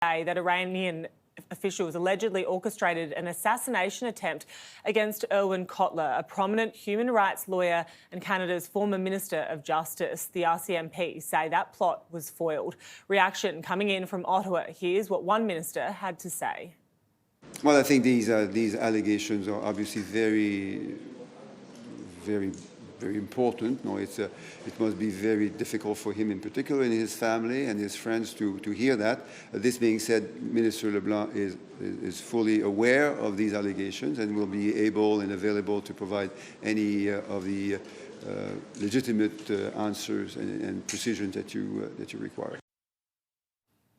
say that Iranian officials allegedly orchestrated an assassination attempt against Irwin Cotler, a prominent human rights lawyer and Canada's former Minister of Justice. The RCMP say that plot was foiled. Reaction coming in from Ottawa. Here's what one minister had to say. Well, I think these allegations are obviously very important. No, it must be very difficult for him in particular and his family and his friends to hear that. This being said, Minister LeBlanc is fully aware of these allegations and will be able and available to provide any of the legitimate answers and precisions that you require.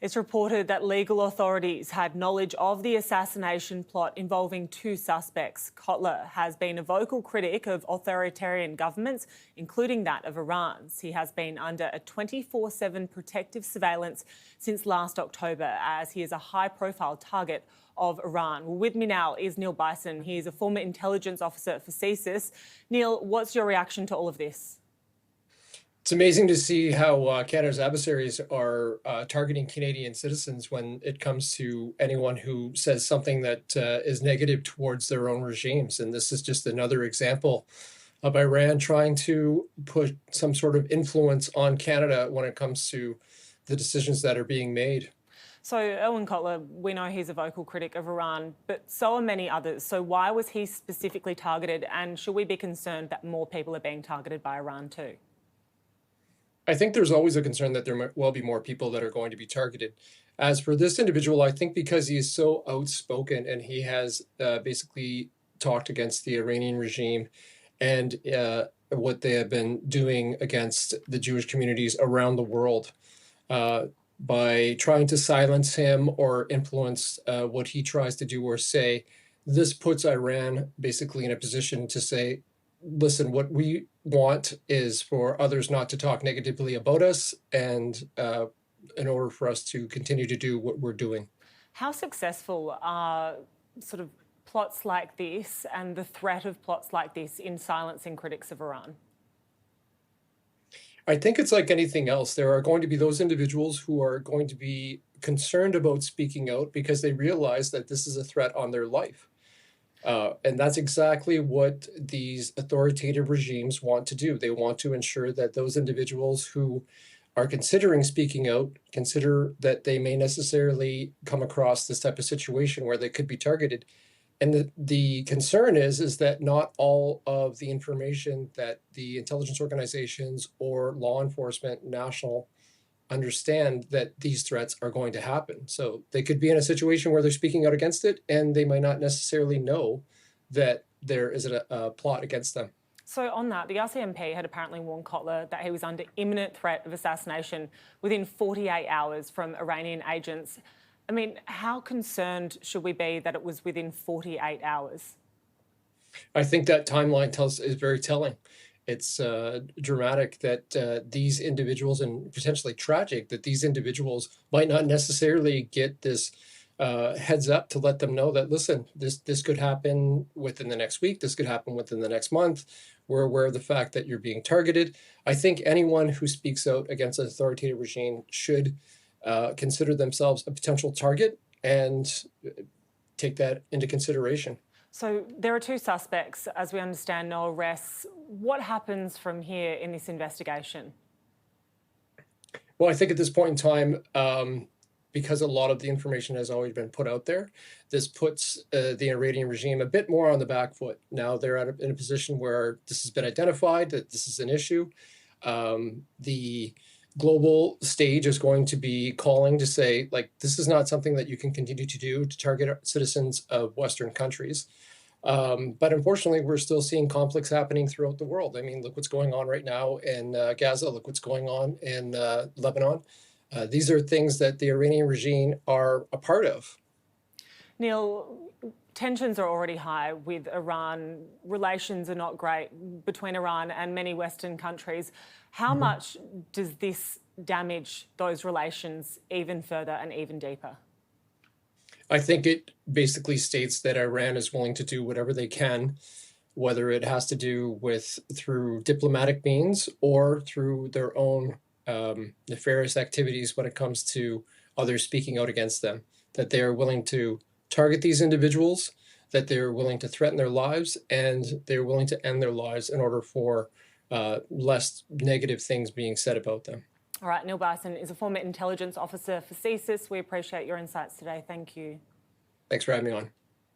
It's reported that legal authorities had knowledge of the assassination plot involving two suspects. Cotler has been a vocal critic of authoritarian governments, including that of Iran's. He has been under a 24/7 protective surveillance since last October, as he is a high-profile target of Iran. Well, with me now is Neil Bisson. He is a former intelligence officer for CSIS. Neil, what's your reaction to all of this? It's amazing to see how Canada's adversaries are targeting Canadian citizens when it comes to anyone who says something that is negative towards their own regimes. And this is just another example of Iran trying to put some sort of influence on Canada when it comes to the decisions that are being made. So Irwin Cotler, we know he's a vocal critic of Iran, but so are many others. So why was he specifically targeted? And should we be concerned that more people are being targeted by Iran too? I think there's always a concern that there might well be more people that are going to be targeted. As for this individual, I think because he is so outspoken and he has basically talked against the Iranian regime and what they have been doing against the Jewish communities around the world, by trying to silence him or influence what he tries to do or say, this puts Iran basically in a position to say, listen, what we want is for others not to talk negatively about us and in order for us to continue to do what we're doing. How successful are sort of plots like this and the threat of plots like this in silencing critics of Iran? I think it's like anything else. There are going to be those individuals who are going to be concerned about speaking out because they realize that this is a threat on their life. And that's exactly what these authoritative regimes want to do. They want to ensure that those individuals who are considering speaking out consider that they may necessarily come across this type of situation where they could be targeted. And the concern is that not all of the information that the intelligence organizations or law enforcement national understand that these threats are going to happen. So they could be in a situation where they're speaking out against it and they might not necessarily know that there is a plot against them. So on that, the RCMP had apparently warned Cotler that he was under imminent threat of assassination within 48 hours from Iranian agents. I mean, how concerned should we be that it was within 48 hours? I think that timeline is very telling. It's dramatic that these individuals, and potentially tragic that these individuals might not necessarily get this heads up to let them know that, listen, this could happen within the next week, this could happen within the next month. We're aware of the fact that you're being targeted. I think anyone who speaks out against an authoritative regime should consider themselves a potential target and take that into consideration. So there are two suspects, as we understand, no arrests. What happens from here in this investigation? Well, I think at this point in time, because a lot of the information has already been put out there, this puts the Iranian regime a bit more on the back foot. Now they're in a position where this has been identified, that this is an issue. The global stage is going to be calling to say, like, this is not something that you can continue to do to target citizens of Western countries. But unfortunately, we're still seeing conflicts happening throughout the world. I mean, look what's going on right now in Gaza. Look what's going on in Lebanon. These are things that the Iranian regime are a part of. Neil, tensions are already high with Iran. Relations are not great between Iran and many Western countries. How much does this damage those relations even further and even deeper? I think it basically states that Iran is willing to do whatever they can, whether it has to do with through diplomatic means or through their own nefarious activities when it comes to others speaking out against them, that they are willing to target these individuals, that they're willing to threaten their lives, and they're willing to end their lives in order for less negative things being said about them. All right, Neil Bisson is a former intelligence officer for CSIS. We appreciate your insights today. Thank you. Thanks for having me on.